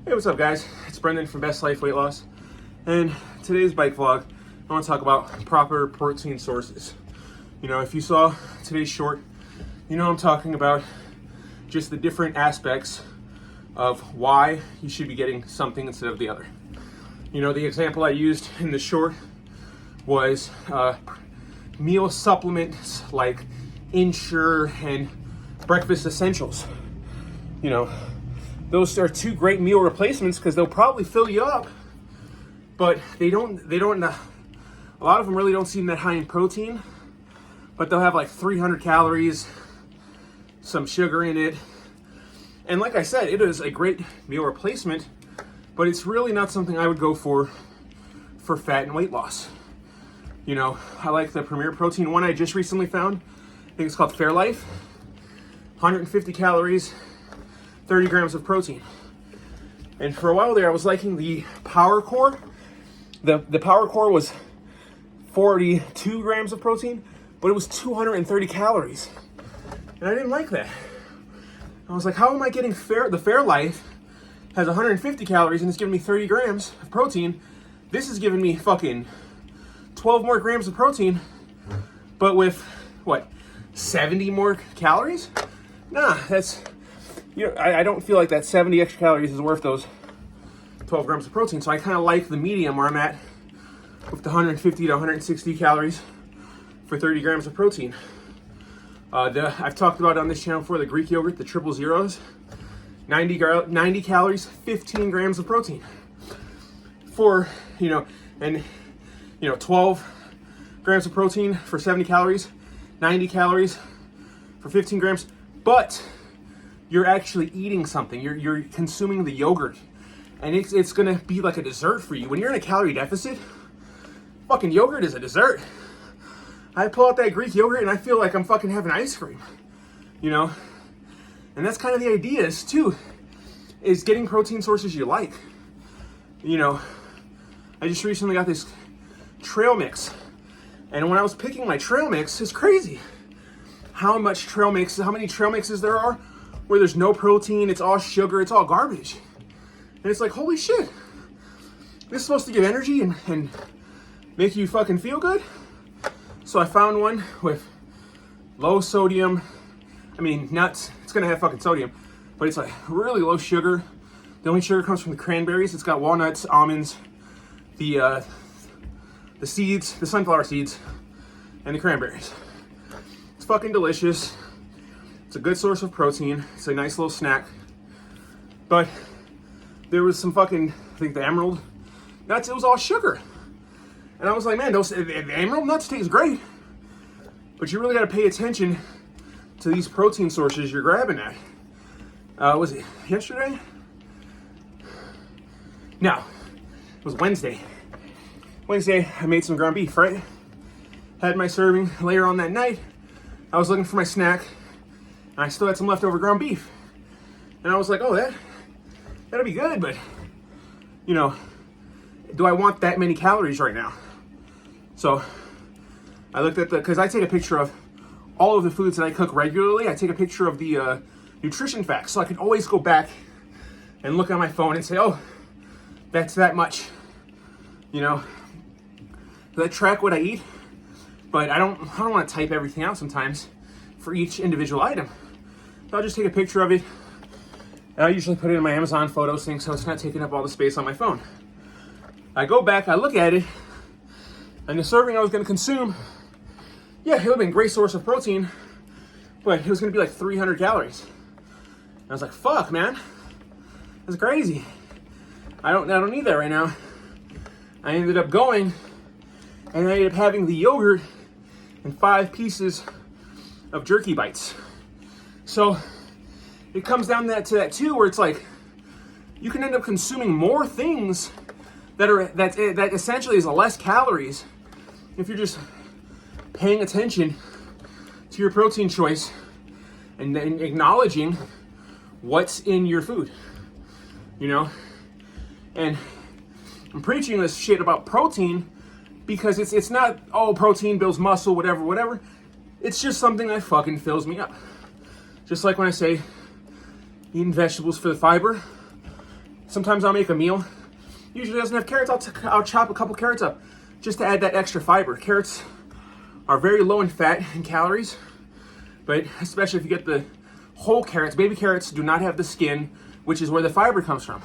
Hey, what's up, guys? It's Brendan from Best Life Weight Loss, and today's bike vlog, I want to talk about proper protein sources. You know, if you saw today's short, you know I'm talking about just the different aspects of why you should be getting something instead of the other. You know, the example I used in the short was meal supplements like Ensure and Breakfast Essentials. You know, those are two great meal replacements because they'll probably fill you up, but they don't, a lot of them really don't seem that high in protein, but they'll have like 300 calories, some sugar in it. And like I said, it is a great meal replacement, but it's really not something I would go for fat and weight loss. You know, I like the Premier Protein one I just recently found. I think it's called Fairlife. 150 calories, 30 grams of protein. And for a while there, I was liking the Power Core. The Power Core was 42 grams of protein, but it was 230 calories. And I didn't like that. I was like, how am I getting the Fairlife has 150 calories and it's giving me 30 grams of protein. This is giving me fucking 12 more grams of protein, but with, what, 70 more calories? Nah, that's, you know, I don't feel like that 70 extra calories is worth those 12 grams of protein. So I kind of like the medium where I'm at with the 150 to 160 calories for 30 grams of protein. I've talked about on this channel before, the Greek yogurt, the Triple Zeros, 90 calories, 15 grams of protein. For, you know, and, you know, 12 grams of protein for 70 calories, 90 calories for 15 grams, but you're actually eating something. You're consuming the yogurt, and it's gonna be like a dessert for you. When you're in a calorie deficit, fucking yogurt is a dessert. I pull out that Greek yogurt and I feel like I'm fucking having ice cream, you know? And that's kind of the idea is getting protein sources you like. You know, I just recently got this trail mix, and when I was picking my trail mix, it's crazy how many trail mixes there are where there's no protein, it's all sugar, it's all garbage. And it's like, holy shit, this is supposed to give energy and make you fucking feel good? So I found one with low sodium, I mean, nuts, it's gonna have fucking sodium, but it's like really low sugar. The only sugar comes from the cranberries. It's got walnuts, almonds, the seeds, the sunflower seeds, and the cranberries. It's fucking delicious. It's a good source of protein. It's a nice little snack. But there was some fucking, I think the emerald nuts, it was all sugar. And I was like, man, the emerald nuts taste great, but you really got to pay attention to these protein sources you're grabbing at. Was it yesterday? No, it was Wednesday. Wednesday, I made some ground beef, right? Had my serving later on that night. I was looking for my snack, and I still had some leftover ground beef. And I was like, oh, that'll be good, but, you know, do I want that many calories right now? So I looked at because I take a picture of all of the foods that I cook regularly. I take a picture of the nutrition facts, so I can always go back and look on my phone and say, oh, that's that much, you know. I track what I eat, but I don't want to type everything out sometimes for each individual item. So I'll just take a picture of it, and I usually put it in my Amazon Photos thing so it's not taking up all the space on my phone. I go back, I look at it, and the serving I was going to consume, yeah, it would have been a great source of protein, but it was going to be like 300 calories. And I was like, fuck, man, that's crazy. I don't need that right now. I ended up going, and I ended up having the yogurt and 5 pieces of jerky bites. So it comes down to that too, where it's like you can end up consuming more things that essentially is less calories if you're just paying attention to your protein choice and then acknowledging what's in your food, you know? And I'm preaching this shit about protein because it's not, oh, protein builds muscle, whatever. It's just something that fucking fills me up. Just like when I say eating vegetables for the fiber, Sometimes I'll make a meal. Usually doesn't have carrots. I'll chop a couple carrots up just to add that extra fiber. Carrots are very low in fat and calories, but especially if you get the whole carrots. Baby carrots do not have the skin, which is where the fiber comes from.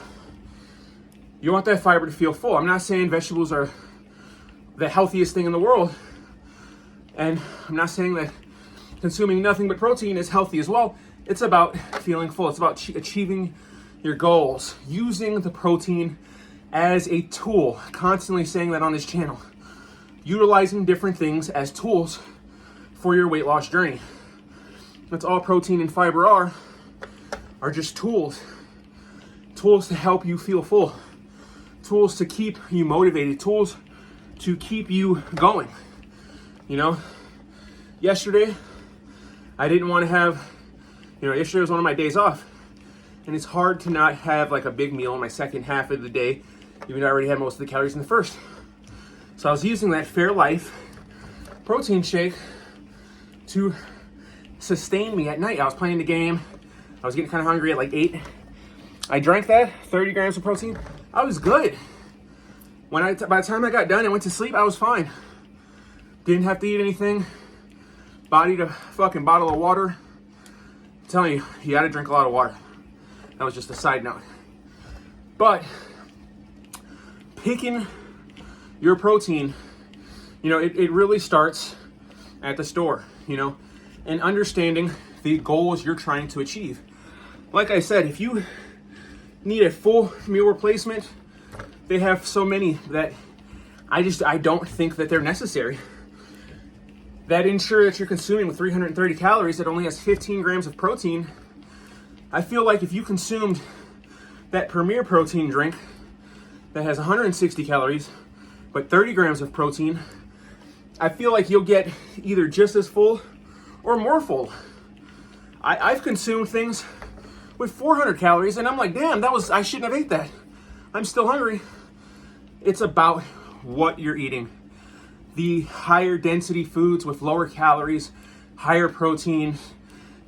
You want that fiber to feel full. I'm not saying vegetables are the healthiest thing in the world, and I'm not saying that consuming nothing but protein is healthy as well. It's about feeling full. It's about achieving your goals, using the protein as a tool. Constantly saying that on this channel. Utilizing different things as tools for your weight loss journey. That's all protein and fiber are just tools. Tools to help you feel full. Tools to keep you motivated. Tools to keep you going. You know, yesterday I didn't want to have, yesterday was one of my days off. And it's hard to not have like a big meal in my second half of the day, even though I already had most of the calories in the first. So I was using that Fairlife protein shake to sustain me at night. I was playing the game. I was getting kind of hungry at like 8. I drank that, 30 grams of protein. I was good. By the time I got done and went to sleep, I was fine. Didn't have to eat anything. Bodied a fucking bottle of water. I'm telling you, you gotta drink a lot of water. That was just a side note. But picking your protein, it really starts at the store, and understanding the goals you're trying to achieve. Like I said, if you need a full meal replacement, they have so many that I don't think that they're necessary. That ensure that you're consuming with 330 calories that only has 15 grams of protein. I feel like if you consumed that Premier protein drink that has 160 calories, but 30 grams of protein, I feel like you'll get either just as full or more full. I've consumed things with 400 calories and I'm like, damn, I shouldn't have ate that. I'm still hungry. It's about what you're eating. The higher density foods with lower calories, higher protein,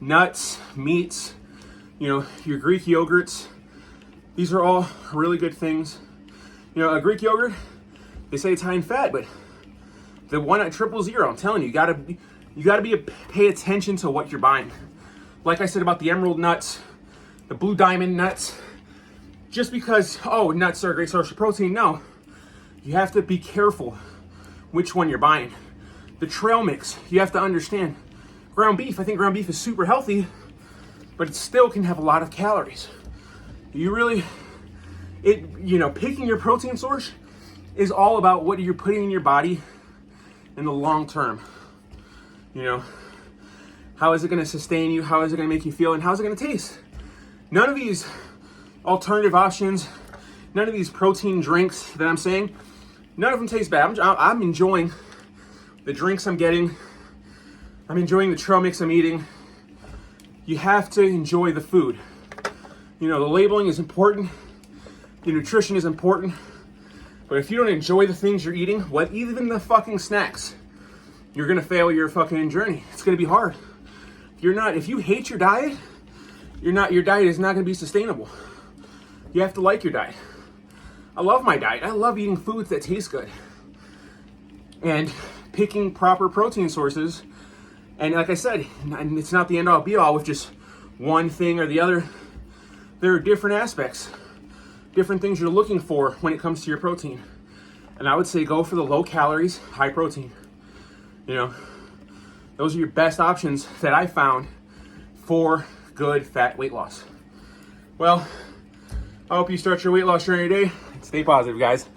nuts, meats, your Greek yogurts. These are all really good things. A Greek yogurt, they say it's high in fat, but the one at 000, I'm telling you, you gotta pay attention to what you're buying. Like I said about the emerald nuts, the blue diamond nuts, just because, nuts are a great source of protein, no. You have to be careful which one you're buying. The trail mix, you have to understand. Ground beef, I think ground beef is super healthy, but it still can have a lot of calories. Picking your protein source is all about what you're putting in your body in the long term. How is it gonna sustain you? How is it gonna make you feel? And how's it gonna taste? None of these alternative options, none of these protein drinks that I'm saying, none of them taste bad. I'm enjoying the drinks I'm getting. I'm enjoying the trail mix I'm eating. You have to enjoy the food. The labeling is important. The nutrition is important. But if you don't enjoy the things you're eating, even the fucking snacks, you're gonna fail your fucking journey. It's gonna be hard. If you hate your diet, your diet is not gonna be sustainable. You have to like your diet. I love my diet. I love eating foods that taste good. And picking proper protein sources. And like I said, it's not the end all be all with just one thing or the other. There are different aspects, different things you're looking for when it comes to your protein. And I would say go for the low calories, high protein. Those are your best options that I found for good fat weight loss. Well, I hope you start your weight loss journey today. Stay positive, guys.